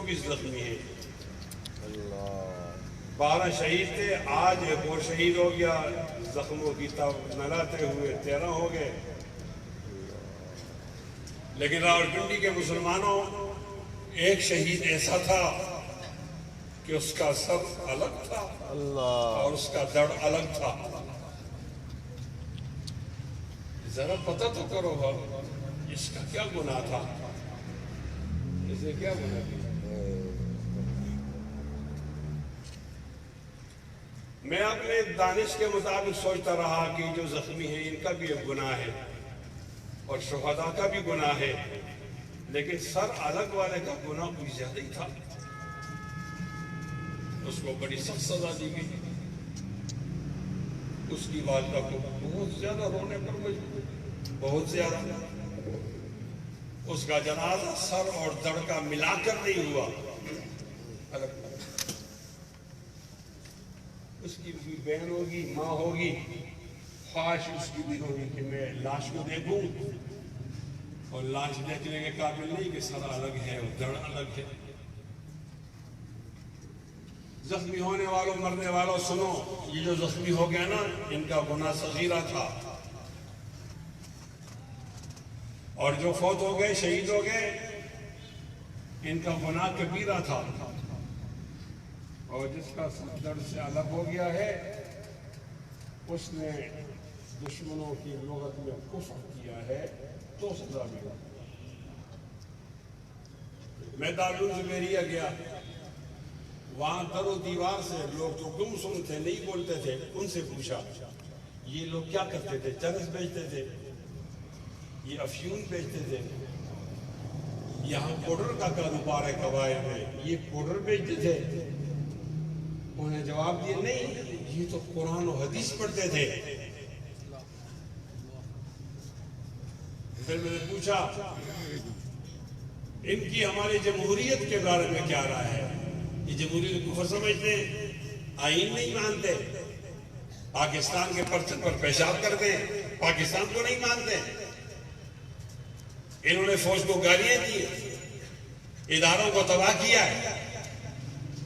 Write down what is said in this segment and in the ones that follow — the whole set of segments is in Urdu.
24 زخمی ہیں. 12 شہید تھے, آج ایک اور شہید ہو گیا. زخموں کی نہ لاتے ہوئے 13 ہو گئے. لیکن راولپنڈی کے مسلمانوں, ایک شہید ایسا تھا کہ اس کا سر الگ تھا اور اس کا دڑ الگ تھا. ذرا پتہ تو کرو اس کا کیا گناہ تھا, اسے کیا گناہ کیا. میں اپنے دانش کے مطابق سوچتا رہا کہ جو زخمی ہیں ان کا بھی ایک گناہ ہے اور شہداء کا بھی گناہ ہے, لیکن سر الگ والے کا گناہ کچھ زیادہ ہی تھا. اس کو بڑی سخت سزا دی گئی. اس کی والدہ کو بہت زیادہ رونے پر مجبور, بہت زیادہ. اس کا جنازہ سر اور دڑ کا ملا کر نہیں ہوا, الگ. اس کی بھی بہن ہوگی, ماں ہوگی, خواہش اس کی بھی ہوگی کہ میں لاش کو دیکھوں, اور لاش دیکھنے کے قابل نہیں کہ سر الگ ہے اور دڑ الگ ہے. زخمی ہونے والوں, مرنے والوں, سنو, یہ جو زخمی ہو گیا نا, ان کا گناہ صغیرہ تھا, اور جو فوت ہو گئے, شہید ہو گئے, ان کا گناہ کبیرہ تھا. اور جس کا سر دڑ سے الگ ہو گیا ہے, اس نے دشمنوں کی لغت میں کفر کیا ہے, تو سزا ملا. میں دارالزبیریہ گیا, وہاں در و دیوار سے لوگ جو گم سم تھے, نہیں بولتے تھے, ان سے پوچھا یہ لوگ کیا کرتے تھے. چرس بیچتے تھے, یہ افیون بیچتے تھے. یہاں پاؤڈر کا کاروبار ہے قبائل میں, یہ پاؤڈر بیچتے تھے. انہوں نے جواب دیا نہیں, یہ تو قرآن و حدیث پڑھتے تھے. پھر میں نے پوچھا ان کی ہماری جمہوریت کے بارے میں کیا رائے ہے. یہ جمہوریت کو کفر سمجھتے ہیں, آئین نہیں مانتے, پاکستان کے پرچم پر پیشاب کرتے ہیں, پاکستان کو نہیں مانتے. انہوں نے فوج کو گالیاں دی, اداروں کو تباہ کیا ہے.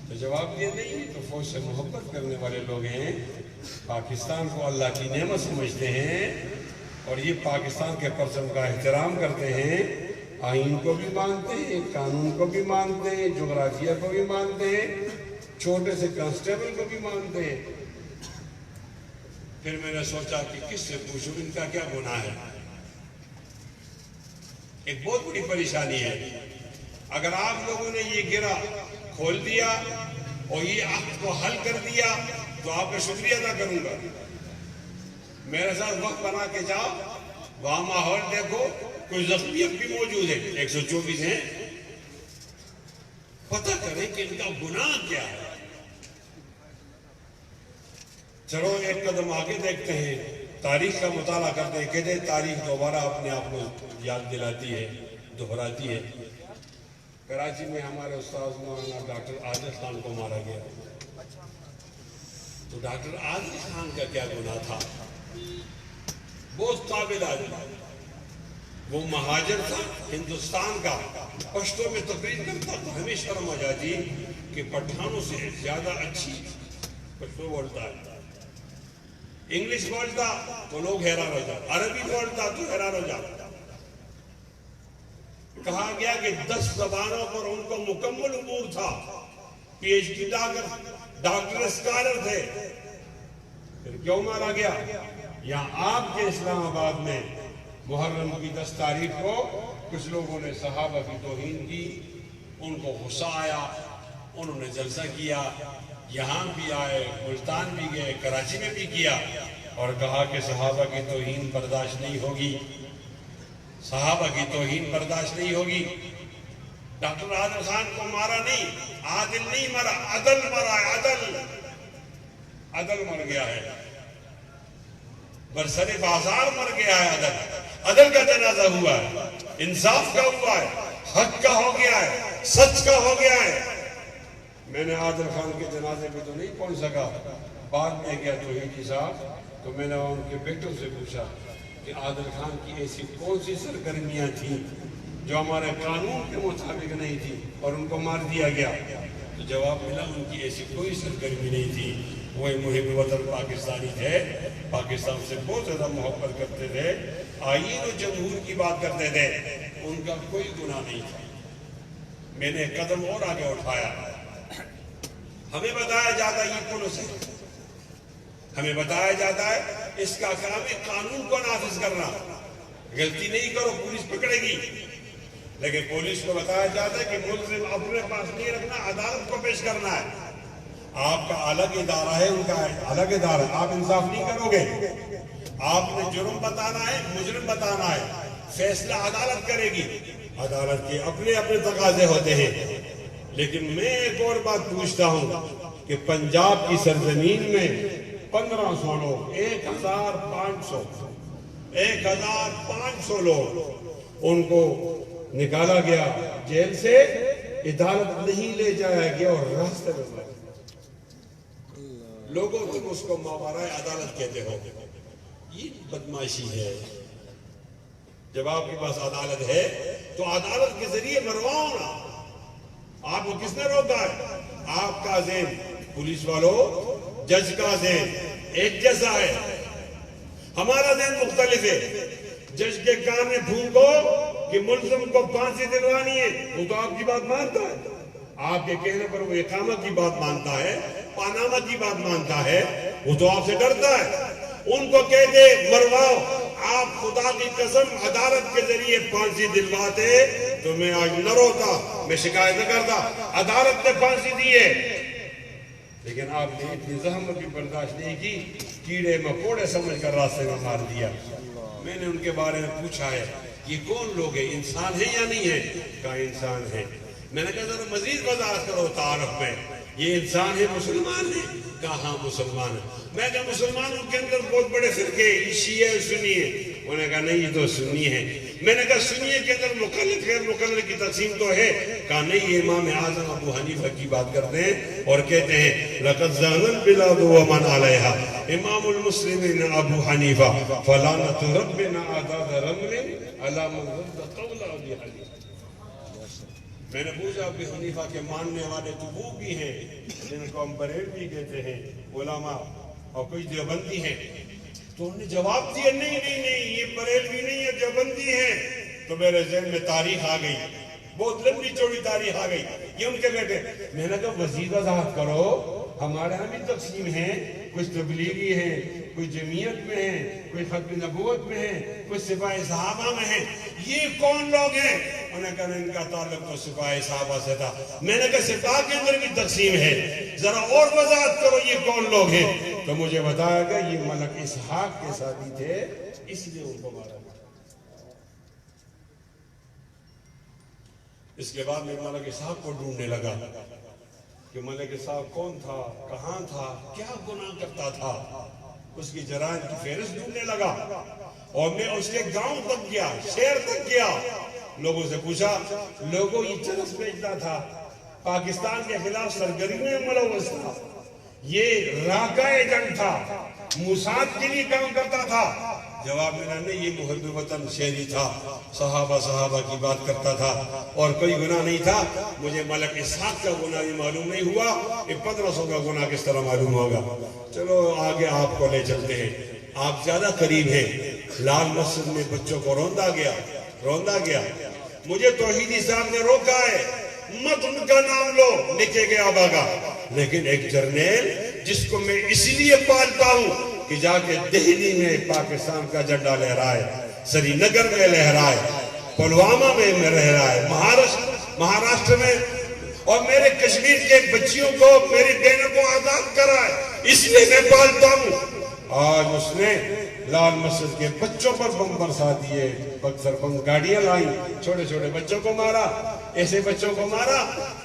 تو جواب دیا نہیں, تو فوج سے محبت کرنے والے لوگ ہیں, پاکستان کو اللہ کی نعمت سمجھتے ہیں, اور یہ پاکستان کے پرچم کا احترام کرتے ہیں, آئین کو بھی مانتے ہیں, قانون کو بھی مانتے ہیں, جغرافیہ کو بھی مانتے ہیں, چھوٹے سے کانسٹیبل کو بھی مانتے ہیں. پھر میں نے سوچا کہ کس سے پوچھوں, ان کا کیا گناہ ہے. ایک بہت بڑی پریشانی ہے. اگر آپ لوگوں نے یہ گرہ کھول دیا اور یہ عقد کو حل کر دیا تو آپ کا شکریہ ادا کروں گا. میرے ساتھ وقت بنا کے جاؤ, وہاں ماحول دیکھو, کوئی زخمی بھی موجود ہے, 124 ہیں. پتہ کریں کہ ان کا گناہ کیا ہے. چلو ایک قدم آگے دیکھتے ہیں, تاریخ کا مطالعہ کرتے ہیں. کہتے ہیں تاریخ دوبارہ اپنے آپ کو یاد دلاتی ہے, دہراتی ہے. کراچی میں ہمارے استاد مولانا ڈاکٹر عادل خان کو مارا گیا. تو ڈاکٹر عادل خان کا کیا گناہ تھا. بہت قابل آدمی, وہ مہاجر تھا ہندوستان کا, پشتوں میں تقریر کرتا تو ہمیں شرم آ جاتی کہ پٹھانوں سے زیادہ اچھی پشتو بولتا ہے. انگلش بولتا تو لوگ حیران ہو جاتے, عربی بولتا تو حیران ہو جاتے. کہا گیا کہ 10 زبانوں پر ان کو مکمل عبور تھا, P H D doctor scholar تھے. پھر کیوں مارا گیا. یہاں آپ کے اسلام آباد میں محرم کی 10 تاریخ کو کچھ لوگوں نے صحابہ کی توہین کی, ان کو غصہ آیا, انہوں نے جلسہ کیا, یہاں بھی آئے, ملتان بھی گئے, کراچی میں بھی کیا, اور کہا کہ صحابہ کی توہین برداشت نہیں ہوگی, صحابہ کی توہین برداشت نہیں ہوگی. ڈاکٹر عادل خان کو مارا نہیں, عادل نہیں مرا, عدل مرا ہے, عدل مر گیا ہے, برسر بازار مر گیا ہے. عدل کا جنازہ ہوا ہے, انصاف کا ہوا ہے, حق کا ہو گیا ہے, سچ کا ہو گیا ہے. میں نے عادل خان کے جنازے پہ تو نہیں پہنچ سکا, بعد میں گیا توحیدی صاحب, تو میں نے ان کے بیٹوں سے پوچھا کہ عادل خان کی ایسی کون سی سرگرمیاں تھیں جو ہمارے قانون کے مطابق نہیں تھی اور ان کو مار دیا گیا، تو جواب ملا ان کی ایسی کوئی سرگرمی نہیں تھی، وہ محب وطن پاکستانی تھے، پاکستان سے بہت زیادہ محبت کرتے تھے، آئین و جمہور کی بات کرتے تھے، ان کا کوئی گناہ نہیں تھا۔ میں نے قدم اور آگے اٹھایا، ہمیں بتایا جاتا ہے یہ پولیس ہے، ہمیں بتایا جاتا ہے اس کا کام ہے قانون کو نافذ کرنا، غلطی نہیں کرو پولیس پکڑے گی، لیکن پولیس کو بتایا جاتا ہے کہ ملزم اپنے پاس نہیں رکھنا، عدالت کو پیش کرنا ہے۔ آپ کا الگ ادارہ ہے، ان کا الگ ادارہ ہے، آپ انصاف نہیں کرو گے، آپ نے جرم بتانا ہے، مجرم بتانا ہے، فیصلہ عدالت کرے گی، عدالت کے اپنے اپنے تقاضے ہوتے ہیں۔ لیکن میں ایک اور بات پوچھتا ہوں کہ پنجاب کی سرزمین میں 1500 لوگ، 1500 لوگ، ان کو نکالا گیا جیل سے، عدالت نہیں لے جایا گیا اور راستے میں مارا۔ لوگوں تم اس کو ماورائے عدالت کہتے ہو، یہ بدماشی ہے۔ جب آپ کے پاس عدالت ہے تو عدالت کے ذریعے مرواؤ نا۔ آپ کو کس نے روکا ہے؟ آپ کا ذہن، پولیس والوں جج کا ذہن ایک جیسا ہے، ہمارا ذہن مختلف ہے۔ جج کے کان میں پھونکو کہ ملزم کو پھانسی دلوانی ہے، وہ تو آپ کی بات مانتا ہے، آپ کے کہنے پر وہ اقامہ کی بات مانتا ہے، پاناما کی بات مانتا ہے، وہ تو آپ سے ڈرتا ہے۔ ان کو کہتے مرواؤ، آپ خدا کی قسم عدالت کے ذریعے پھانسی دلواتے تو میں آج نہ روتا، میں شکایت نہ کرتا، عدالت نے پھانسی دی ہے۔ لیکن آپ نے اتنی زحمت بھی برداشت نہیں کی، کیڑے مکوڑے سمجھ کر راستے میں مار دیا۔ میں نے ان کے بارے میں پوچھا ہے یہ کون لوگ ہیں، انسان ہیں یا نہیں ہے؟ کہا انسان ہے۔ میں نے کہا ذرا مزید وضاحت کرو تعارف میں، یہ انسان ہے، مسلمان ہیں؟ کہا ہاں مسلمان ہیں۔ میں کہا مسلمانوں کے اندر بہت بڑے فرقے، شیعہ اور سنی ہے؟ انہوں نے کہا نہیں یہ تو سنی ہے۔ میں نے کہا سنی کے اندر مقلد غیر مقلد کی تقسیم تو ہے؟ کہا نہیں، یہ امام اعظم ابو حنیفہ کی بات کرتے ہیں اور کہتے ہیں لقد زان البلاد ومن علیہا امام المسلمین ابو حنیفہ فلعنۃ ربنا اعداد رمل علی من رد قول ابی حنیفہ۔ میں نے پوچھا ابی حنیفہ کے ماننے والے تو وہ بھی ہیں جن کو ہم بریلوی بھی کہتے ہیں علماء، اور کچھ دیوبندی ہیں، تو انہوں نے جواب دیا نہیں نہیں نہیں یہ بریلوی نہیں ہے، دیوبندی ہیں۔ تو میرے ذہن میں تاریخ آ گئی، بہت لمبی چوڑی تاریخ آ گئی، یہ ان کے بیٹے۔ میں نے کہا مزید وضاحت کرو، ہمارے ہاں بھی تقسیم ہیں، کچھ تبلیغی ہیں، کوئی جمعیت میں ہیں، کوئی ختم نبوت میں ہیں، کوئی سپاہی صحابہ میں ہیں، یہ کون لوگ ہیں؟ انہوں نے کہا ان کا تعلق تو سپاہی صحابہ سے تھا۔ میں نے کہا سپاہ کے اندر بھی تقسیم ہے، ذرا اور وضاحت کرو یہ کون لوگ ہیں؟ تو مجھے بتایا گیا یہ ملک اسحاق کے ساتھی تھے، اس لیے ان کو مارا۔ اس کے بعد میں ملک اسحاق کو ڈھونڈنے لگا کہ ملک اسحاق کون تھا، کہاں تھا، کیا گناہ کرتا تھا، اس کی جرائم کی فہرست ڈھونڈنے لگا، اور میں اس کے گاؤں تک گیا، شہر تک گیا، لوگوں سے پوچھا، لوگوں یہ چرس بیچتا تھا، پاکستان کے خلاف سرگرمی میں ملوث تھا، یہ راکا ایجنٹ تھا، موساد کے لیے کام کرتا تھا۔ جواب ملا نہیں، یہ محب وطن شہری تھا، صحابہ کی بات کرتا تھا اور کوئی گناہ نہیں تھا۔ مجھے ملک اسحاق کا گناہ بھی معلوم نہیں ہوا، یہ 1500 کا گناہ کس طرح معلوم ہوگا؟ چلو آگے آپ کو لے چلتے ہیں، آپ زیادہ قریب ہیں۔ لال مسجد میں بچوں کو روندا گیا، مجھے توحیدی صاحب نے روکا ہے مت ان کا نام لو، لکھے گیا آبا، لیکن ایک جرنیل جس کو میں اس لیے پالتا ہوں کہ جا کے دہلی میں پاکستان کا جھنڈا لہرائے، سری نگر میں لہرائے، پلوامہ میں لہرائے، مہاراشٹر میں، اور میرے کشمیر کے بچیوں کو، میری بہنوں کو آزاد کرائے، اس لیے میں پالتا ہوں۔ آج اس نے لال مسجد کے بچوں پر بم برسا دیے، بکسر بم گاڑیاں لائیں، چھوٹے چھوٹے بچوں کو مارا، ایسے بچوں کو مارا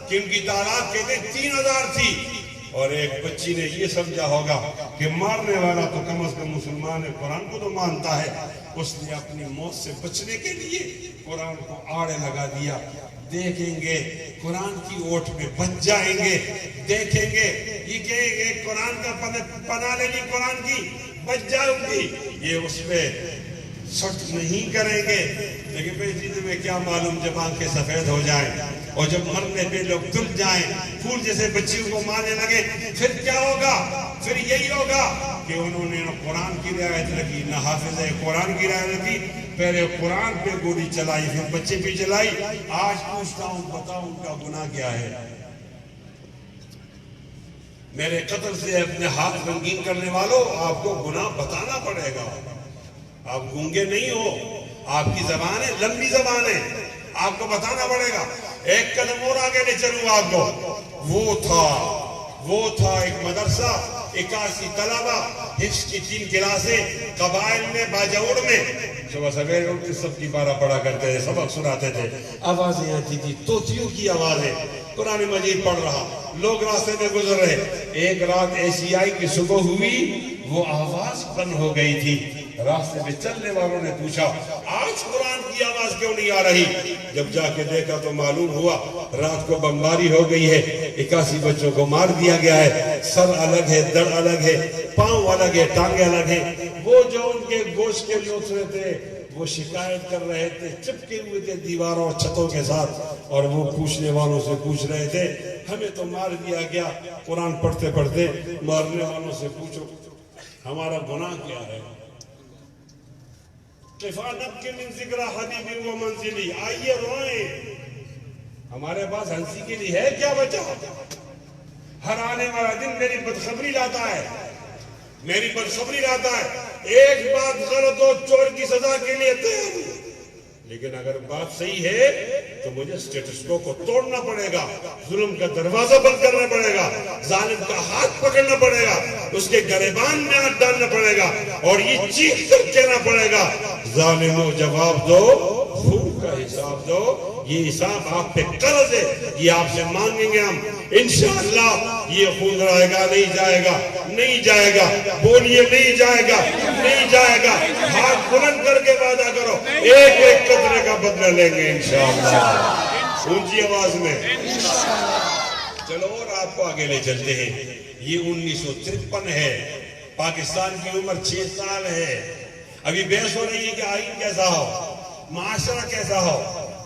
کہ ان کی تعداد کہتے 3000 تھی، اور ایک بچی نے یہ سمجھا ہوگا کہ مارنے والا تو کم از کم مسلمان ہے، قرآن کو تو مانتا ہے، اس نے اپنی موت سے بچنے کے لیے قرآن کو آڑے لگا دیا۔ دیکھیں گے قرآن کی اوٹ میں بچ جائیں گے، دیکھیں گے یہ کہیں گے قرآن کا پناہ لے لی، قرآن کی بچ جاؤں گی، یہ اس پہ سٹ نہیں کریں گے۔ لیکن بھائی جینے میں کیا معلوم جب آنکھیں سفید ہو جائیں اور جب مرنے پہ لوگ تل جائیں پھول جیسے بچیوں کو مارنے لگے پھر کیا ہوگا؟ پھر یہی ہوگا کہ انہوں نے قرآن کی رعایت رکھی، نہ حافظ قرآن کی رعایت رکھی، پہلے قرآن پہ گولی چلائی پھر بچے پہ چلائی۔ آج پوچھتا ہوں بتاؤ ان کا گناہ کیا ہے؟ میرے قتل سے اپنے ہاتھ رنگین کرنے والوں آپ کو گناہ بتانا پڑے گا۔ آپ گونگے نہیں ہو، آپ کی زبان ہے لمبی زبان ہے، آپ کو بتانا پڑے گا۔ ایک قدم اور آگے لے چلوں آپ کو، وہ تھا ایک مدرسہ، 81 طلبہ، حفظ کی 3 کلاسیں، قبائل میں باجوڑ میں، صبح سویرے اٹھ کے سب کی بارہ پڑھا کرتے تھے، سبق سناتے تھے، آوازیں آتی تھی طوطیوں کی آوازیں، قرآن مجید پڑھ رہا، لوگ راستے میں گزر رہے۔ ایک رات ایسی آئی کہ صبح ہوئی وہ آواز بند ہو گئی تھی۔ راستے میں چلنے والوں نے پوچھا آج قرآن کی آواز کیوں نہیں آ رہی؟ جب جا کے دیکھا تو معلوم ہوا رات کو بمباری ہو گئی ہے، 81 بچوں کو مار دیا گیا ہے، سر الگ ہے، دڑ الگ ہے، پاؤں الگ ہے، ٹانگیں الگ ہیں۔ وہ جو ان کے گوشت کے لوتھڑے تھے وہ شکایت کر رہے تھے، چپکے ہوئے تھے دیواروں اور چھتوں کے ساتھ، اور وہ پوچھنے والوں سے پوچھ رہے تھے ہمیں تو مار دیا گیا۔ قرآن پڑھتے پڑھتے مارنے والوں سے پوچھو ہمارا گناہ کیا ہے؟ قفانت کے من ذکر حبیب و منزلی، آئیے روئیں، ہمارے پاس ہنسی کے لیے ہے کیا بچا؟ ہر آنے والا دن میری بدخبری لاتا ہے، میری بدخبری لاتا ہے۔ ایک بات غلط ہو چور کی سزا کے لیے تیار ہوں، لیکن اگر بات صحیح ہے تو مجھے سٹیٹس کو توڑنا پڑے گا، ظلم کا دروازہ بند کرنا پڑے گا، ظالم کا ہاتھ پکڑنا پڑے گا، اس کے گریبان میں ہاتھ ڈالنا پڑے گا، اور یہ چیخ کر کہنا پڑے گا ظالموں جواب دو، خون کا حساب دو، یہ حساب آپ پہ قرض ہے، یہ آپ سے مانگیں گے ہم انشاءاللہ۔ یہ خون رہے گا نہیں جائے گا، نہیں جائے گا، بولیے نہیں جائے گا، نہیں جائے گا، ہاتھ بلند کر کے وعدہ کرو ایک ایک قطرے کا بدلہ لیں گے انشاءاللہ، اونچی آواز میں۔ چلو اور آپ کو آگے لے چلتے ہیں۔ یہ 1953 ہے، پاکستان کی عمر 6 سال ہے، ابھی بحث ہو رہی ہے کہ آئین کیسا ہو، معاشرہ کیسا ہو،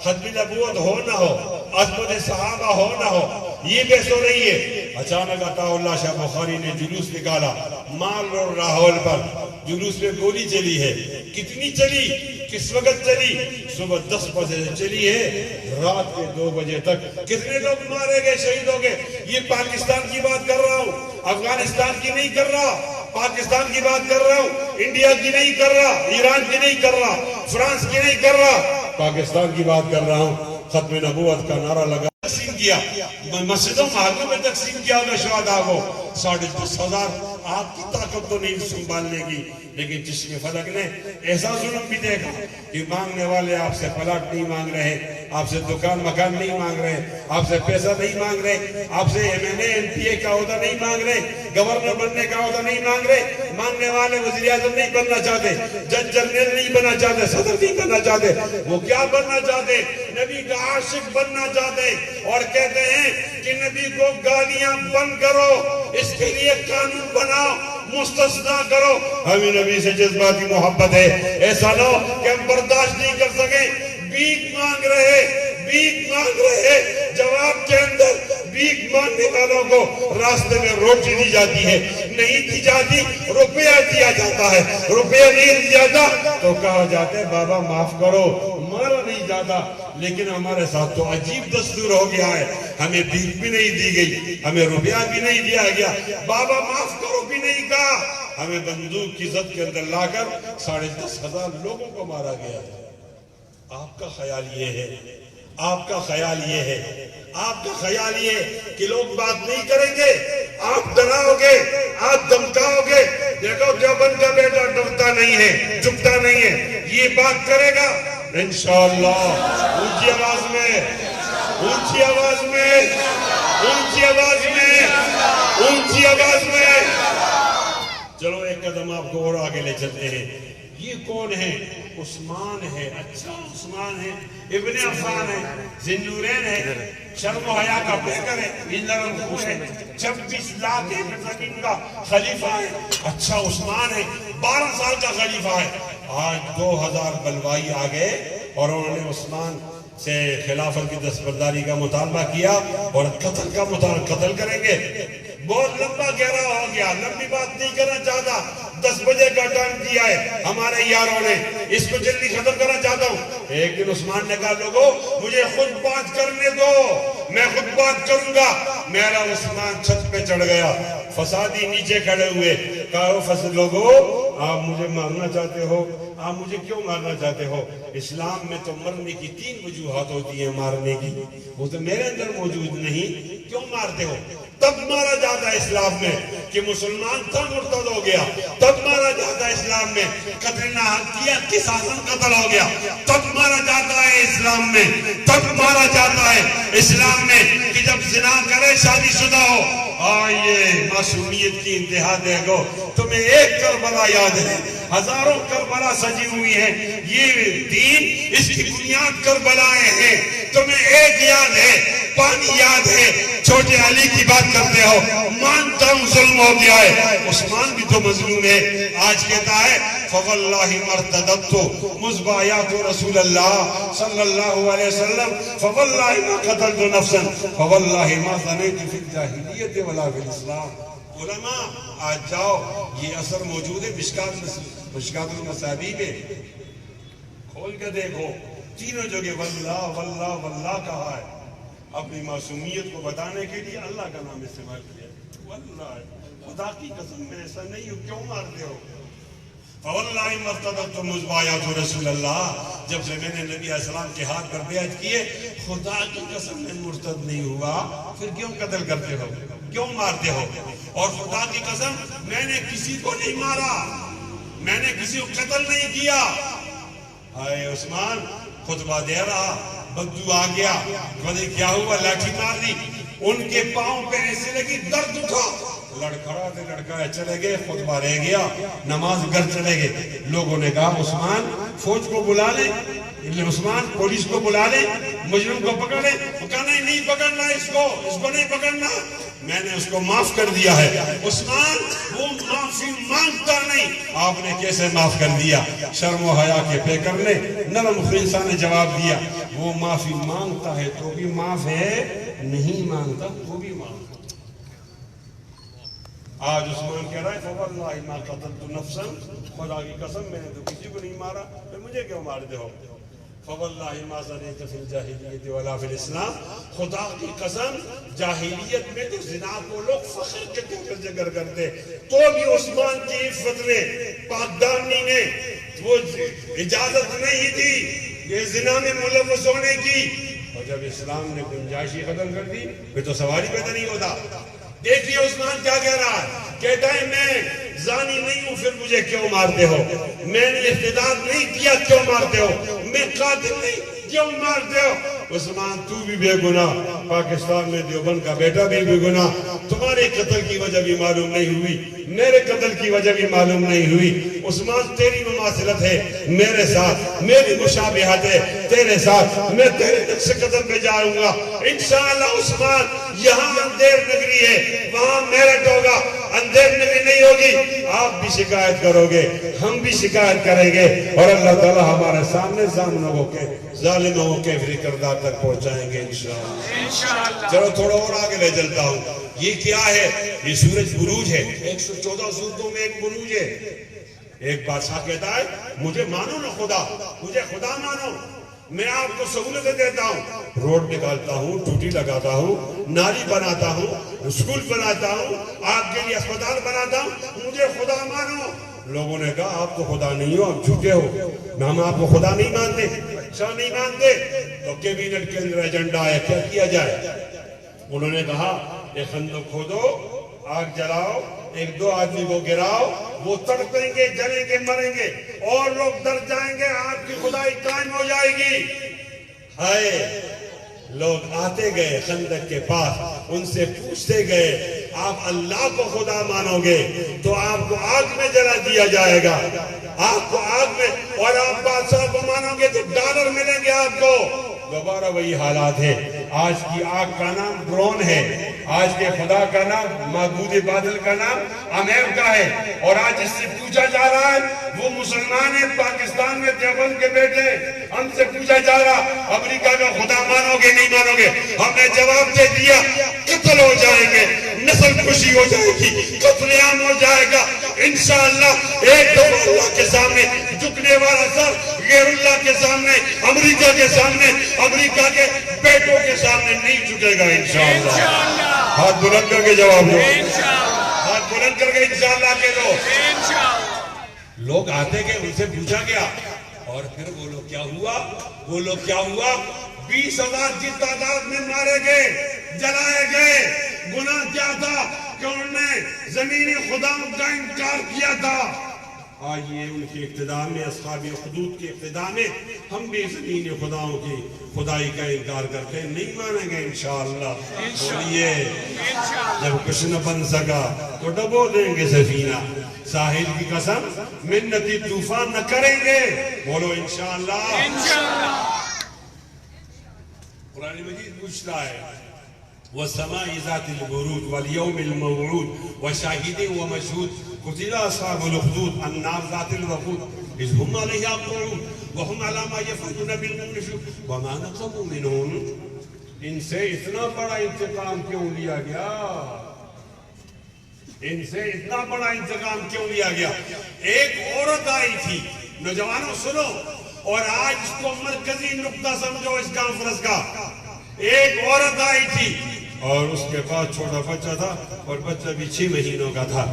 ختم نبوت ہو نہ ہو، عظمت صحابہ ہو نہ ہو، یہ بحث ہو رہی ہے۔ اچانک عطا اللہ شاہ بخاری نے جلوس نکالا مال روڈ راہول پر، جلوس میں گولی چلی ہے، کتنی چلی، کس وقت چلی؟ صبح 10 بجے سے چلی ہے، رات کے 2 بجے تک۔ کتنے لوگ مارے گئے، شہید ہو گئے؟ یہ پاکستان کی بات کر رہا ہوں، افغانستان کی نہیں کر رہا، پاکستان کی بات کر رہا ہوں، انڈیا کی نہیں کر رہا، ایران کی نہیں کر رہا، فرانس کی نہیں کر رہا، پاکستان کی بات کر رہا ہوں۔ ختم نبوت کا نعرہ لگا، تقسیم کیا، مسجدوں محلوں میں تقسیم کیا ہوگا شہداء کو، 10,500 آپ کی طاقت تو نہیں سنبھالنے کی، لیکن چشم فلک نے ایسا ظلم بھی دیکھا کہ مانگنے والے آپ سے پلاٹ نہیں مانگ رہے، آپ سے دکان مکان نہیں مانگ رہے، آپ سے پیسہ نہیں مانگ رہے، آپ سے MLA MPA کا عہدہ نہیں مانگ رہے، گورنر بننے کا عہدہ نہیں مانگ رہے، مانگنے والے وزیر اعظم نہیں بننا چاہتے، جج جنرل نہیں بننا چاہتے، صدر نہیں بننا چاہتے، وہ کیا بننا چاہتے؟ نبی کا عاشق بننا چاہتے، اور کہتے ہیں کہ نبی کو گالیاں بند کرو، اس کے لیے قانون بناؤ، مستثنا کرو۔ ہمیں نبی سے جذباتی محبت ہے، ایسا نہ ہو کہ ہم برداشت نہیں کر سکیں، بھیک مانگ رہے، جواب کے اندر بھیک مانگنے والوں کو راستے میں روٹی دی جاتی ہے، نہیں دی جاتی روپیہ دیا جاتا ہے، روپیہ نہیں دیا جاتا تو کہا جاتا ہے بابا معاف کرو، مارا نہیں جاتا۔ لیکن ہمارے ساتھ تو عجیب دستور ہو گیا ہے، ہمیں بھیک بھی نہیں دی گئی، ہمیں روپیہ بھی نہیں دیا گیا، بابا معاف کرو بھی نہیں کہا، ہمیں بندوق کی زد کے اندر لا کر 10,500 لوگوں کو مارا گیا۔ آپ کا خیال یہ ہے، آپ کا خیال یہ ہے، آپ کا خیال یہ ہے کہ لوگ بات نہیں کریں گے، آپ ڈراؤ گے، آپ دھمکاؤ گے۔ دیکھو دیوبند کا بیٹا ڈرتا نہیں ہے، جھکتا نہیں ہے، یہ بات کرے گا انشاءاللہ۔ اونچی آواز میں، اونچی آواز میں، اونچی آواز میں، اونچی آواز میں۔ چلو ایک قدم آپ کو اور آگے لے چلتے ہیں۔ یہ کون ہے؟ عثمان ہے۔ اچھا عثمان ہے، ابن عفان ہے، ذی-النورین ہے، شرم و حیا کا بہتر ہے، یہ نرم خوش ہے، 26 لاکھ ایکڑ زمین کا خلیفہ ہے۔ اچھا عثمان ہے، 12 سال کا خلیفہ ہے۔ آج 2000 بلوائی آگے اور انہوں نے عثمان سے خلافت کی دستبرداری کا مطالبہ کیا اور قتل کریں گے. بہت لمبا گہرا ہو گیا, لمبی بات نہیں کرنا چاہتا. 10 بجے کا ٹائم دیا ہے ہمارے یاروں نے, اس کو جلدی ختم کرنا چاہتا ہوں. ایک دن عثمان نے کہا لوگوں مجھے خود بات کرنے دو, میں خود بات کروں گا. میرا عثمان چھت پہ چڑھ گیا, فسادی نیچے کھڑے ہوئے. کہا لوگوں آپ مجھے مارنا چاہتے ہو, آپ مجھے کیوں مارنا چاہتے ہو؟ اسلام میں تو مرنے کی 3 وجوہات ہوتی ہیں مارنے کی, وہ تو میرے اندر موجود نہیں, کیوں مارتے ہو؟ تب مارا جاتا ہے اسلام میں کہ مسلمان تھا مرتد ہو گیا, تب مارا جاتا ہے اسلام میں قتل نہ کیا قصاصاً قتل ہو گیا, تب مارا جاتا ہے اسلام میں, تب مارا جاتا ہے اسلام میں کہ جب زنا کرے شادی شدہ ہو. آئیے معصومیت کی انتہا دے گو. تمہیں ایک کربلا یاد ہے, ہزاروں کربلا سجی ہوئی ہیں. یہ دین اس کی بنیاد کربلائیں ہیں. تمہیں ایک یاد ہے, پانی یاد ہے. چھوٹے علی کی بات کرتے ہو, مانتا ہوں ظلم ہو گیا ہے. عثمان بھی تو مظلوم ہے. آج کہتا ہے فواللہ مرتدت مزبایات رسول اللہ صلی اللہ علیہ وسلم فواللہ ما قتلت نفسا فواللہ ما ظنیت فی الجاہلیت ولا فی الاسلام. علماء آج جاؤ, یہ اثر موجود ہے مشکات المصابیح میں, کھول کے دیکھو, تینوں جگہ واللہ واللہ واللہ کہا ہے. اپنی معصومیت کو بتانے کے لیے اللہ کا نام استعمال کیا. واللہ خدا کی قسم میں ایسا نہیں ہوں, کیوں مارتے ہو؟ فواللہ مرتدت مزبایات رسول اللہ, جب سے میں نے نبی علیہ السلام کے ہاتھ پر بیعت کیے, خدا کی قسم میں مرتد نہیں ہوا, پھر کیوں قتل کرتے ہو, کیوں مارتے ہو؟ اور خدا کی قسم میں نے کسی کو نہیں مارا, میں نے کسی کو قتل نہیں کیا. ہائے عثمان خطبہ دے رہا, بدو آ گیا, پتہ کیا ہوا, لاٹھی مار دی. ان کے پاؤں پہ ایسے لگی, درد اٹھا, لڑکھڑاتے لڑکائے چلے گئے, خطبہ رہ گیا, نماز گھر چلے گئے. لوگوں نے کہا عثمان فوج کو بلا لے, عثمان پولیس کو بلا لے, مجرم کو پکڑ لے. کہا نہیں پکڑنا, اس کو نہیں پکڑنا, میں نے اس کو معاف کر دیا ہے. عثمان وہ معافی مانگتا نہیں. آپ نے کیسے معاف کر دیا؟ شرم و حیا کے پیکر نے, نرم خنسا نے جواب دیا, وہ معافی مانگتا ہے تو بھی معاف ہے, نہیں مانگتا تو بھی معاف. آج عثمان کہہ رہا ہے فواللہ ما قتلت نفسا, خدا کی قسم میں نے تو کسی کو نہیں مارا, پھر مجھے کیوں مارتے ہو؟ فواللہ ما زنیت فی الجاہلیت ولا فی الاسلام, خدا کی قسم جاہلیت میں تو زنا کو لوگ فخر کے طور پر ذکر کرتے, تو بھی عثمان کی عفت نے, پاکدامنی نے وہ اجازت نہیں دی یہ زنا میں ملوث ہونے کی. اور جب اسلام نے گنجائشی ختم کر دی, پھر تو سوال ہی پیدا نہیں ہوتا. دیکھیے عثمان کیا کہہ رہا ہے, کہتا ہے میں زانی نہیں ہوں, پھر مجھے کیوں مارتے ہو؟ میں نے ارتداد نہیں کیا, کیوں مارتے ہو؟ میں قاتل نہیں, کیوں مارتے ہو؟ عثمان تو بھی بے گناہ, پاکستان میں دیوبند کا بیٹا بھی بے گناہ. تمہارے قتل کی وجہ بھی معلوم نہیں ہوئی, میرے قتل کی وجہ بھی معلوم نہیں ہوئی. عثمان تیری مماثلت ہے میرے ساتھ, میری مشابہت ہے تیرے ساتھ, میں تیرے نقش قدم پہ جاؤں گا انشاءاللہ. عثمان یہاں اندھیر نگری ہے, وہاں میرٹ ہوگا, اندھیر نگری نہیں ہوگی. آپ بھی شکایت کرو گے, ہم بھی شکایت کریں گے, اور اللہ تعالی ہمارے سامنے ظالموں کے فری کردار تک پہنچائیں گے انشاءاللہ. چلو تھوڑا اور آگے لے چلتا ہوں. یہ کیا ہے؟ یہ سورج بروج ہے. 114 سورتوں میں ایک بروج ہے. ایک بادشاہ کہتا ہے مجھے مانو نا خدا, مجھے خدا مانو, میں آپ کو سہولتیں دیتا ہوں, روڈ نکالتا ہوں, ٹوٹی لگاتا ہوں, نالی بناتا ہوں, اسکول بناتا ہوں, آپ کے لیے اسپتال بناتا ہوں, مجھے خدا مانو. لوگوں نے کہا آپ تو خدا نہیں ہو, آپ جھوٹے ہو, ہم آپ کو خدا نہیں مانتے. اچھا نہیں مانتے تو کیبینٹ کے اندر ایجنڈا ہے, کیا کیا جائے؟ انہوں نے کہا ایک خندق کھودو, آگ جلاؤ, 1-2 آدمی کو گراؤ, وہ تڑپیں گے, جلیں گے, مریں گے, اور لوگ ڈر جائیں گے, آپ کی خدائی قائم ہو جائے گی. ہائے لوگ آتے گئے خندق کے پاس, ان سے پوچھتے گئے آپ اللہ کو خدا مانو گے تو آپ کو آگ میں جلا دیا جائے گا, آپ کو آگ میں, اور آپ بادشاہ کو مانو گے تو ڈالر ملیں گے آپ کو. دوبارہ وہی حالات ہے. آج کی آگ کا نام ڈرون ہے. آج کے خدا کا نام معبود باطل کا نام امریکہ ہے، اور آج اس سے پوچھا جا رہا ہے وہ مسلمان ہیں پاکستان میں دیوبند کے بیٹے، ہم سے پوچھا جا رہا امریکہ کا خدا مانو گے نہیں مانو گے؟ ہم نے جواب دے دیا قتل ہو جائیں گے، نسل خوشی ہو جائے گی، قتل عام ہو جائے گا انشاءاللہ۔ ایک دفعہ اللہ کے سامنے جھکنے والا سر غیر اللہ کے سامنے، امریکہ کے سامنے، امریکہ کے بیٹوں کے سامنے نہیں جھکے گا انشاءاللہ۔ ہاتھ بلند کر کے جواب دو، ہاتھ بلند کر کے انشاءاللہ کے دو۔ لوگ آتے گئے، ان سے پوچھا گیا اور پھر وہ لوگ کیا ہوا؟ وہ لوگ کیا ہوا؟ 20,000 کی تعداد میں مارے گئے، جلائے گئے۔ گناہ کیا تھا کہ انہوں نے زمینی خداؤں کا انکار کیا تھا۔ آج یہ ان کے اقتدار میں، اصحاب حدود کے اقتدار میں، ہم بھی زمینی خداؤں کی خدائی کا انکار کرتے نہیں مانیں گے انشاءاللہ۔ بولیے جب کچھ نہ بن سکا تو ڈبو دیں گے سفینہ، ساحل کی قسم منتی طوفان نہ کریں گے، بولو انشاءاللہ۔ قرآن مجید پوچھتا ہے وَالسَّمَاءِ ذَاتِ الْبُرُوجِ وَالْيَوْمِ الْمَوْعُودِ وَشَاهِدٍ وَمَشْهُودٍ قُتِلَ أَصْحَابُ الْأُخْدُودِ النَّارُ ذَاتِ الْوَقُودِ إِذْ هُمْ عَلَيْهَا قُعُودٌ وَهُمْ عَلَى مَا يَفْعَلُونَ بِالْمُؤْمِنِينَ شُهُودٌ وَمَا نَقَمُوا مِنْهُمْ، ان سے اتنا بڑا انتقام کیوں لیا گیا؟ ان سے اتنا بڑا انتقام کیوں لیا گیا؟ ایک عورت آئی تھی، نوجوانوں سنو، اور آج اس کو مرکزی نقطہ سمجھو اس کانفرنس کا۔ ایک عورت آئی تھی اور اس کے پاس چھوٹا بچہ تھا، اور بچہ بھی 6 مہینوں کا تھا۔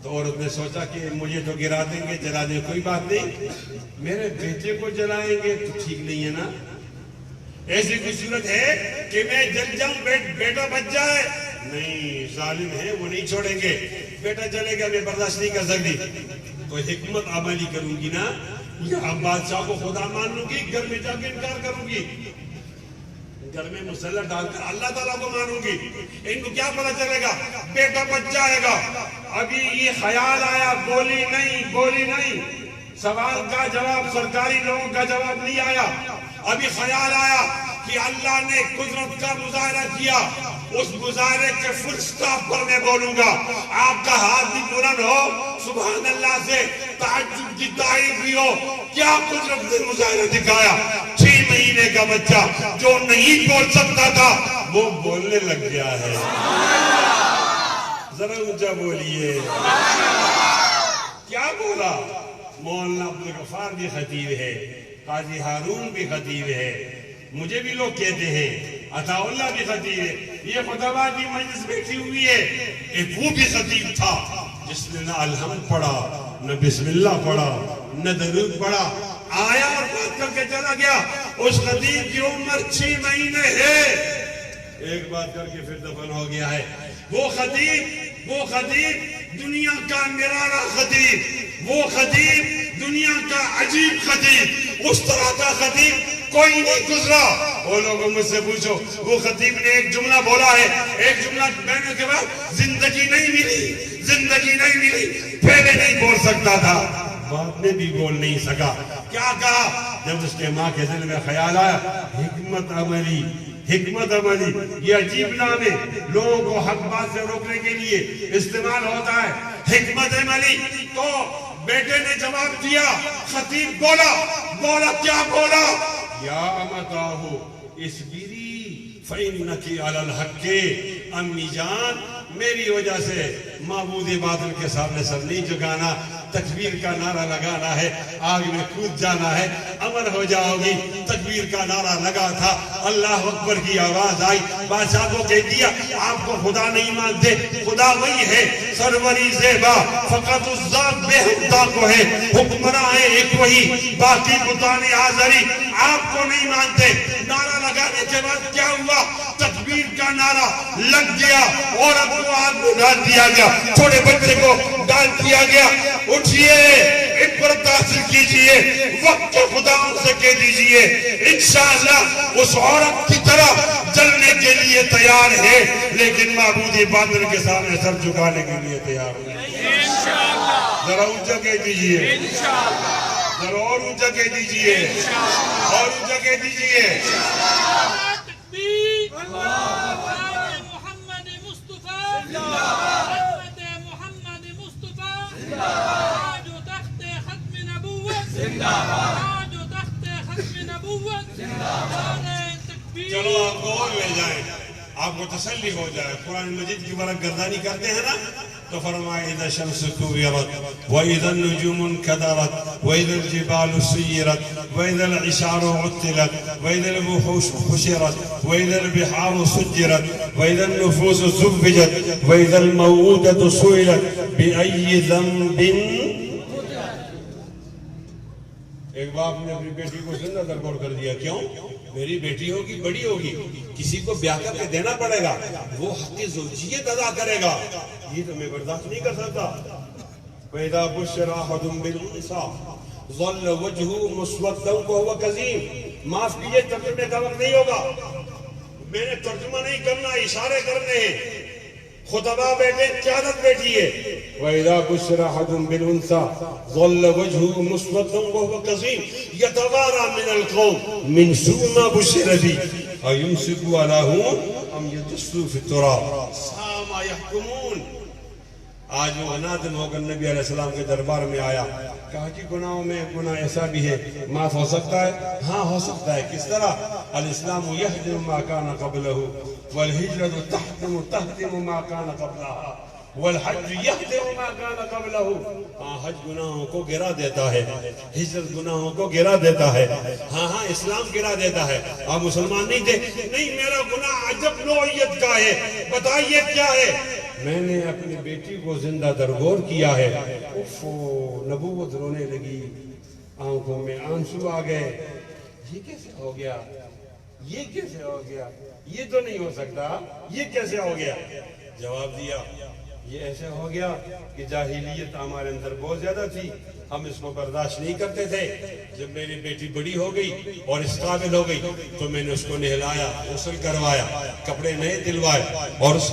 تو عورت نے سوچا کہ مجھے تو گرا دیں گے، جلا دیں، کوئی بات نہیں، میرے بیٹے کو جلائیں گے تو ٹھیک نہیں ہے نا؟ ایسی کوئی صورت ہے کہ میں جل جاؤں، بیٹا بچ جائے؟ نہیں، ظالم ہے وہ نہیں چھوڑیں گے، بیٹا چلے گا میں برداشت نہیں کر سکتی، تو حکمت عملی کروں گی نا، یا بادشاہ کو خدا مان لوں گی، گھر میں جا کے انکار کروں گی، گھر میں مسلح ڈال کر اللہ تعالیٰ کو مانوں گی۔ ان کو کیا پتہ چلے گا؟ بیٹا بچ جائے گا۔ ابھی یہ خیال آیا، بولی نہیں، سوال کا جواب سرکاری لوگوں کا جواب نہیں آیا۔ ابھی خیال آیا کہ اللہ نے قدرت کا مظاہرہ کیا، اس مظاہرے کے فل سٹاپ پر میں بولوں گا۔ آپ کا ہاتھ بھی بلند ہو، سبحان اللہ سے تعجب کی تعریف بھی ہو، کیا قدرت نے مظاہرہ دکھایا؟ 6 مہینے کا بچہ جو نہیں بول سکتا تھا وہ بولنے لگ گیا ہے۔ ذرا اونچا بولیے، کیا بولا؟ مولانا عبدالغفار بھی خطیب ہے، قاضی ہارون بھی خطیب ہے، مجھے بھی لوگ کہتے ہیں، عطا اللہ بھی خطیب ہے، یہ خطبہ کی مجلس بیٹھی ہوئی ہے، ایک وہ بھی خطیب تھا جس نے نہ الحمد پڑھا، نہ بسم اللہ پڑھا، نہ درود پڑھا، آیا اور بات کر کے چلا گیا۔ اس خطیب کی عمر 6 مہینے ہے، ایک بات کر کے پھر دفن ہو گیا ہے۔ وہ خطیب دنیا کا نرالا خطیب، وہ خطیب دنیا کا عجیب خطیب، اس طرح کا خطیب کوئی نہیں گزرا۔ وہ لوگوں مجھ سے پوچھو، وہ خطیب نے ایک جملہ بولا ہے، ایک جملہ کہنے کے بعد زندگی نہیں ملی، پہلے نہیں بول سکتا تھا، بعد میں بھی بول نہیں سکا۔ کیا کہا؟ جب اس کے ماں کے دل میں خیال آیا، حکمت عملی، یہ عجیب نام ہے، لوگوں کو حق بات سے روکنے کے لیے استعمال ہوتا ہے، حکمت عملی۔ تو بیٹے نے جواب دیا، خطیب بولا کیا بولا؟ یا امتاہو اسبری فإنکی علی الحق، امی جان میری وجہ سے معبود باطل کے سامنے سر نہیں جھکانا، تکبیر کا نعرہ لگانا ہے، آگ میں کود جانا ہے، امر ہو جاؤ گی۔ تکبیر کا نعرہ لگا تھا، اللہ اکبر کی آواز آئی، بادشاہ کو کہہ دیا آپ کو خدا نہیں مانتے، خدا وہی ہے سروری زیبا، فقط الذات بے حمدہ کو ہے، حکمراں ہے ایک وہی، باقی بتانے آزری، آپ کو نہیں مانتے۔ نعرہ لگانے کے بعد کیا ہوا؟ تکبیر کا نعرہ لگ گیا، عورت کو آگ میں ڈال دیا گیا، چھوٹے بچے کو ڈال دیا گیا۔ اٹھئے، عبرت حاصل کیجئے، وقت کے خداؤں سے کہہ دیجئے انشاءاللہ اس عورت کی طرح جلنے کے لیے تیار ہے، لیکن معبود باطل کے سامنے سر جھکانے کے لیے تیار ہے انشاءاللہ۔ ذرا اونچا کہہ دیجئے انشاءاللہ، ذرا اور اونچا کہہ دیجئے انشاءاللہ، اور اونچا کہہ دیجئے۔ تسلی ہو جائے. قرآن مجید کی ورقگردانی کرتے ہیں نا تو فرمائے اذا الشمس كورت واذا النجوم انكدرت واذا الجبال سيرت واذا العشار عطلت واذا الوحوش حشرت واذا البحار سجرت واذا النفوس زوجت واذا الموءودة سئلت بأي ذنب. ایک باپ نے اپنی بیٹی کو زندہ درگور کر دیا. کیوں؟ میری بیٹی ہوگی، بڑی ہوگی، کسی کو بیاہ کر کے دینا پڑے گا، وہ حق زوجیت ادا کرے گا، یہ تو میں برداشت نہیں کر سکتا. وَإِذَا بُشِّرَ أَحَدٌ بِالْأُنثَىٰ ظَلَّ وَجْهُهُ مُسْوَدًّا وَهُوَ كَظِيمٌ. معاف کیجیے، ترجمے کا وقت نہیں ہوگا، میں نے ترجمہ نہیں کرنا، اشارے کرنے ہیں. خطبہ بیٹے قیادت بیٹھیے. وَإِذَا بُشِّرَ أَحَدٌ بِالْأُنثَىٰ ظَلَّ وَجْهُهُ مُسْوَدًّا وَهُوَ كَظِيمٌ يَتَوَارَىٰ مِنَ الْقَوْمِ مِنْ سُوءِ مَا بُشِّرَ بِهِ أَيُمْسِكُهُ عَلَىٰ هُوَنٍ أَمْ يَدُسُّهُ فِي التُّرَابِ سَاءَ مَا يَحْكُمُونَ. آج وہ نادم ہو کر نبی علیہ السلام کے دربار میں آیا، کہا کہ گناہوں میں گناہ ایسا بھی ہے، معاف ہو سکتا ہے؟ ہاں ہو سکتا ہے. کس طرح؟ الاسلام یہدم ما کان قبلہ والہجرت تہدم ما کان قبلہا والحج یہدم ما کان قبلہ. ہاں حج گناہوں کو گرا دیتا ہے، ہجرت گناہوں کو گرا دیتا ہے. ہاں اسلام گرا دیتا ہے. آپ مسلمان نہیں تھے؟ نہیں، میرا گناہ عجب نوعیت کا ہے. بتائیے کیا ہے؟ میں نے اپنی بیٹی کو زندہ درگور کیا ہے. نبوت رونے لگی، آنکھوں میں آنسو آ گئے. یہ کیسے ہو گیا؟ یہ کیسے ہو گیا؟ یہ تو نہیں ہو سکتا، یہ کیسے ہو گیا؟ جواب دیا، یہ ایسے ہو گیا کہ جاہلیت ہمارے اندر بہت زیادہ تھی، ہم اس کو برداشت نہیں کرتے تھے. جب میری بیٹی بڑی ہو گئی اور اس قابل ہو گئی تو میں نے اس کو نہلایا، غسل کروایا، کپڑے نئے دلوائے، اور اس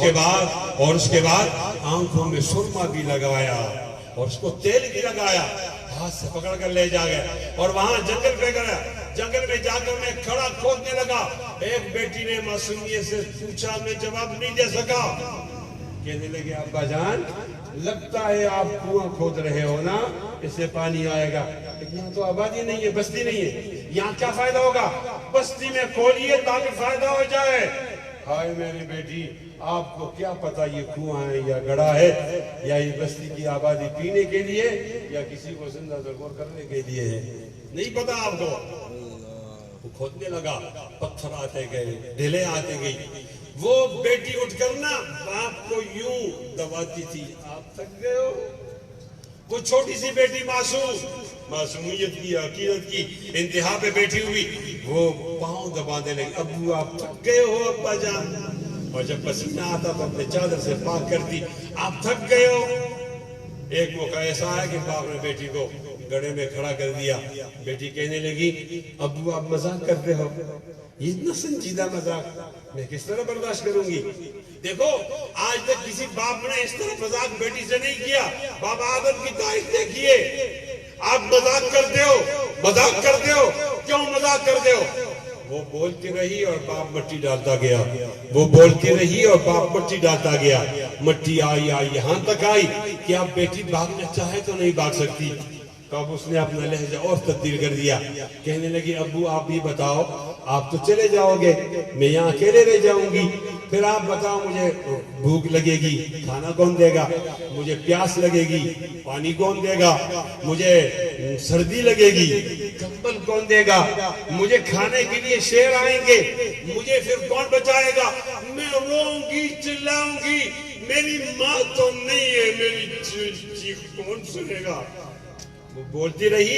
کے بعد آنکھوں میں سرما بھی لگایا اور اس کو تیل بھی لگایا. ہاتھ سے پکڑ کر لے جا گئے اور وہاں جنگل پہ گیا. جنگل میں جا کر میں کھڑا کھودنے لگا. ایک بیٹی نے معصومیت سے پوچھا، میں جواب نہیں دے سکا. کہنے لگے ابا جان، لگتا ہے آپ کنواں کھود رہے ہو نا، اس سے پانی آئے گا. یہاں تو آبادی نہیں ہے، بستی نہیں ہے، یہاں کیا فائدہ ہوگا؟ بستی میں کھولیے تاکہ فائدہ ہو جائے. ہائے میری بیٹی، آپ کو کیا پتا یہ کنواں ہے یا گڑھا ہے یا یہ بستی کی آبادی پینے کے لیے یا کسی کو زندہ درگور کرنے کے لیے ہے؟ نہیں پتا آپ کو. وہ کھودنے لگا، پتھر آتے گئے، ڈھیلیں آتے گئی. وہ بیٹی اٹھ کر نا باپ کو یوں دباتی تھی. آپ تھک گئے ہو؟ وہ چھوٹی سی بیٹی معصومیت کی، عقیدت کی انتہا پہ بیٹھی ہوئی، وہ پاؤں دبانے لگی. ابو آپ تھک گئے ہو ابا جان؟ اور جب پسینہ آتا تو اپنے چادر سے پاک کرتی. آپ تھک گئے ہو؟ ایک موقع ایسا آیا کہ باپ نے بیٹی کو گڑھے میں کھڑا کر دیا. بیٹی کہنے لگی ابو آپ مذاق کرتے ہو، یہ اتنا سنجیدہ مذاق میں کس طرح برداشت کروں گی؟ دیکھو آج تک کسی باپ نے اس طرح مذاق بیٹی سے نہیں کیا. بابا آدم کی تاریخ دیکھیے. آپ مذاق کرتے ہو، کیوں مذاق کرتے ہو؟ وہ بولتی رہی اور باپ مٹی ڈالتا گیا، وہ بولتی رہی اور باپ مٹی ڈالتا گیا. مٹی آئی یہاں تک آئی کہ اب بیٹی بھاگنا چاہے تو نہیں بھاگ سکتی. تو اب اس نے اپنا لہجہ اور تبدیل کر دیا. کہنے لگی ابو آپ بھی بتاؤ، آپ تو چلے جاؤ گے، میں یہاں اکیلے رہ جاؤں گی. پھر آپ بتاؤ مجھے بھوک لگے گی، کھانا کون دے گا؟ مجھے پیاس لگے گی، پانی کون دے گا؟ مجھے سردی لگے گی، کمبل کون دے گا؟ مجھے کھانے کے لیے شیر آئیں گے، مجھے پھر کون بچائے گا؟ میں روؤں گی، چلاؤں گی، میری ماں تو نہیں ہے، میری چیخ کون سنے گا؟ وہ بولتی رہی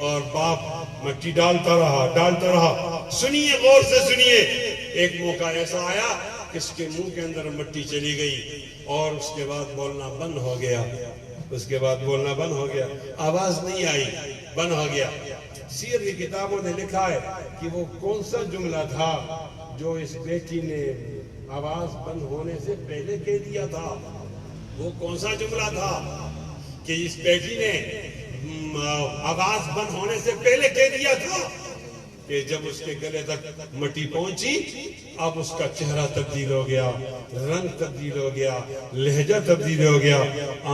اور باپ مٹی ڈالتا رہا. سنیے، غور سے سنیے. ایک موقع ایسا آیا کہ اس کے منہ کے اندر مٹی چلی گئی اور اس کے بعد بولنا بند ہو گیا. آواز نہیں آئی، بند ہو گیا. سیر کی کتابوں نے لکھا ہے کہ وہ کون سا جملہ تھا جو اس بیٹی نے آواز بند ہونے سے پہلے کہہ دیا تھا. وہ کون سا جملہ تھا کہ اس بیٹی نے آواز بند ہونے سے پہلے کہہ دیا تھا کہ جب اس کے گلے تک مٹی پہنچی، اب اس کا چہرہ تبدیل ہو گیا، رنگ تبدیل ہو گیا، لہجہ تبدیل ہو گیا،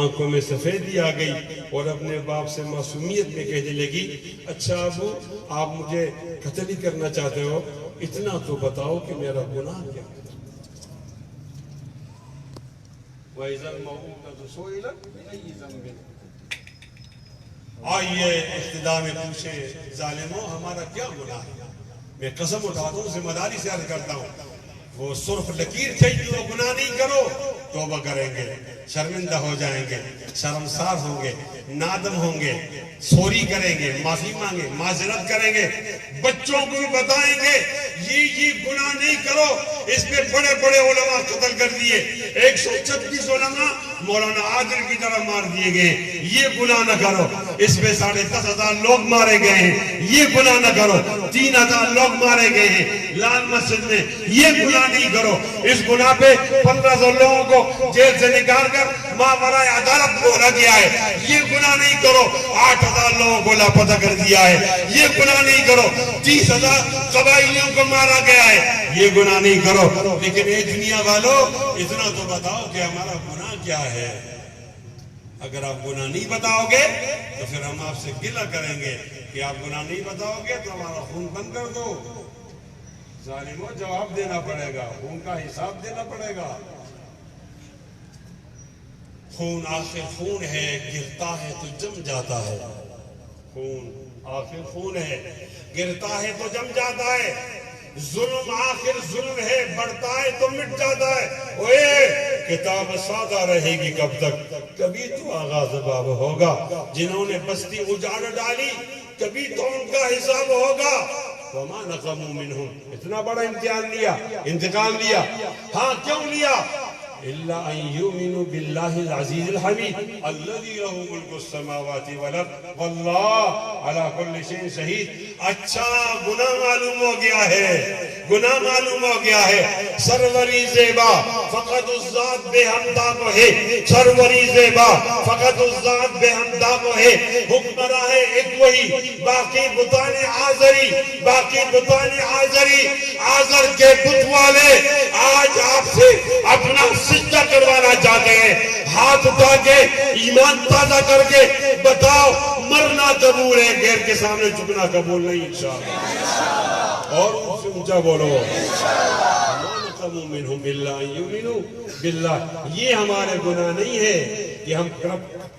آنکھوں میں سفیدی آ گئی اور اپنے باپ سے معصومیت میں کہنے لگی اچھا ابو آپ مجھے قتل ہی کرنا چاہتے ہو، اتنا تو بتاؤ کہ میرا گناہ کیا ہے؟ وَإِذَا الْمَوْءُودَةُ سُئِلَتْ بِأَيِّ ذَنبٍ. آئیے اقتداء میں پوچھے ظالموں ہمارا کیا گناہ ہے؟ میں قسم اٹھاتا ہوں، ذمہ داری سے عرض کرتا ہوں، وہ سرخ لکیر چاہیے، وہ گناہ نہیں کرو، توبہ کریں گے، شرمندہ ہو جائیں گے، شرمسار ہوں گے، نادم ہوں گے، سوری کریں گے، معافی مانگیں، معذرت کریں گے، بچوں کو بھی بتائیں گے یہ گناہ نہیں کرو. اس پہ بڑے بڑے علماء قتل کر دیے، 136 علماء مولانا عادل کی طرح مار دیے گئے. یہ گناہ نہ کرو. اس پہ 10,500 لوگ مارے گئے ہیں، یہ گناہ نہ کرو. 3,000 لوگ مارے گئے ہیں لال مسجد میں، یہ گناہ نہیں کرو. اس گناہ پہ 1,500 لوگوں کو جیل سے نکال کر ماورائے عدالت بولا گیا ہے، یہ گناہ نہیں کرو. 8,000 لوگوں کو لاپتہ کر دیا ہے، یہ گناہ نہیں کرو. 30,000 قبائلیوں کو مارا گیا ہے، یہ گناہ نہیں کرو. لیکن اے دنیا والوں، اتنا تو بتاؤ کہ ہمارا گناہ کیا ہے. اگر آپ گناہ نہیں بتاؤ گے تو پھر ہم آپ سے گلہ کریں گے کہ آپ گناہ نہیں بتاؤ گے تو ہمارا خون بند کر دو. ظالموں، جواب دینا پڑے گا، خون کا حساب دینا پڑے گا. خون آخر خون ہے، گرتا ہے تو جم جاتا ہے. خون آخر خون ہے، گرتا ہے تو جم جاتا ہے. ظلم آخر ظلم ہے، بڑھتا ہے تو مٹ جاتا ہے. اوئے کتاب سادہ رہے گی کب تک؟ کبھی تو آغاز باب ہوگا. جنہوں نے بستی اجاڑ ڈالی کبھی تو ان کا حساب ہوگا. وَمَا نَقَمُوا مِنْهُمْ. اتنا بڑا امتحان لیا، انتقام لیا. ہاں کیوں لیا؟ إِلَّا أَن يُؤْمِنُوا بِاللَّهِ الْعَزِيزِ الْحَمِيدِ الَّذِي لَهُ مُلْكُ السَّمَاوَاتِ وَالْأَرْضِ وَاللَّهُ عَلَى كُلِّ شَيْءٍ شَهِيدٌ. اچھا گناہ معلوم ہو گیا ہے، گناہ معلوم ہو گیا ہے. سروری زیبا فقط الذات بے ہمدہ کو ہے، سروری زیبا فقط الذات بے ہمدہ کو ہے. حکمراں ہے ایک وہی، باقی بتان آزری، باقی بتان آزری. آزر کے بت والے آج آپ سے اپنا سجدہ کروانا چاہتے ہیں. ہاتھ اٹھا کے ایمان تازہ کر کے بتاؤ، مرنا قبول ہے، غیر کے سامنے جھکنا قبول نہیں انشاءاللہ. اور ان سے اونچا بولو. یہ ہمارے گناہ نہیں ہے کہ ہم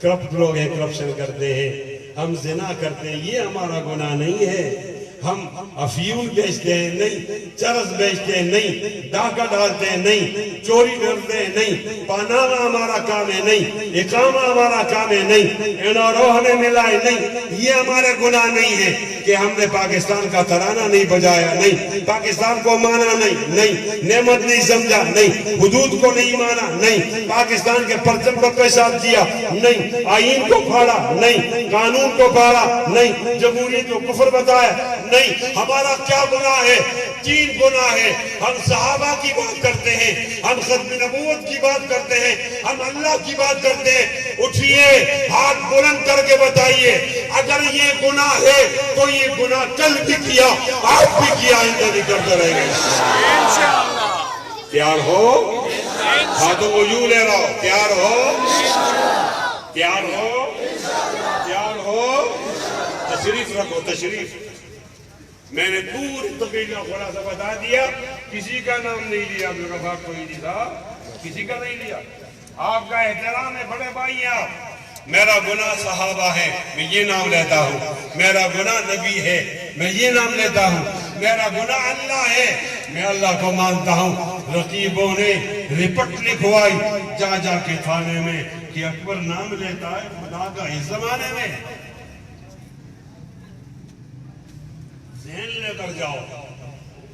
کرپٹ لوگ ہیں، کرپشن کرتے ہیں، ہم زنا کرتے ہیں، یہ ہمارا گناہ نہیں ہے. ہم افیون بیچتے ہیں نہیں، چرس بیچتے ہیں نہیں، ڈاکہ ڈالتے ہیں نہیں، چوری کرتے ہیں نہیں، پاناما ہمارا کام ہے نہیں، اقامہ ہمارا کام ہے نہیں، انورو ہمیں ملائے نہیں. یہ ہمارے گناہ نہیں ہے کہ ہم نے پاکستان کا ترانہ نہیں بجایا نہیں، پاکستان کو مانا نہیں، نعمت نہیں سمجھا نہیں، حدود کو نہیں مانا نہیں، پاکستان کے پرچم کو پیشاب کیا نہیں، آئین کو پھاڑا نہیں، قانون کو پھاڑا نہیں، جمہوریت کو کفر بتایا نہیں. ہمارا کیا گناہ ہے؟ 3 گناہ ہے. ہم صحابہ کی بات کرتے ہیں، ہم ختم نبوت کی بات کرتے ہیں، ہم اللہ کی بات کرتے ہیں. اٹھئے، ہاتھ بلند کر کے بتائیے، اگر یہ گناہ ہے تو یہ گناہ کل بھی کیا، آج بھی کیا، آئندہ بھی کرتے رہیں گے انشاءاللہ. تیار ہو؟ ہاتھوں کو یوں لے رہا ہو. تیار ہو؟ تیار ہو؟ تیار ہو؟ تشریف رکھو، تشریف. میں نے پوری تقریر کا خلاصہ بتا دیا. کسی کا نام نہیں لیا، عبد الغفار کوئیدی صاحب، کسی کا نہیں لیا. آپ کا احترام ہے، بڑے بھائی ہیں آپ. میرا گناہ صحابہ ہے، میں یہ نام لیتا ہوں. میرا گناہ نبی ہے، میں یہ نام لیتا ہوں. میرا گناہ اللہ ہے، میں اللہ کو مانتا ہوں. رقیبوں نے رپٹ لکھوائی جا جا کے تھانے میں کہ اکبر نام لیتا ہے خدا کا اس زمانے میں. ذہن لے کر جاؤ،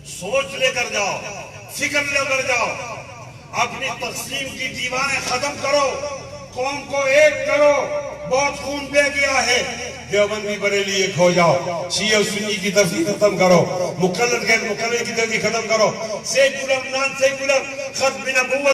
سوچ لے کر جاؤ، فکر لے کر جاؤ. اپنی تقسیم کی دیواریں ختم کرو، قوم کو ایک کرو. بہت خون بہ گیا ہے. دیوبندی بریلی ایک ہو جاؤ، شیعہ و سنی کی تفریق ختم کرو، مقلد غیر مقلد کی تفریق ختم کرو. سیکولر نان سیکولر ختم نبوت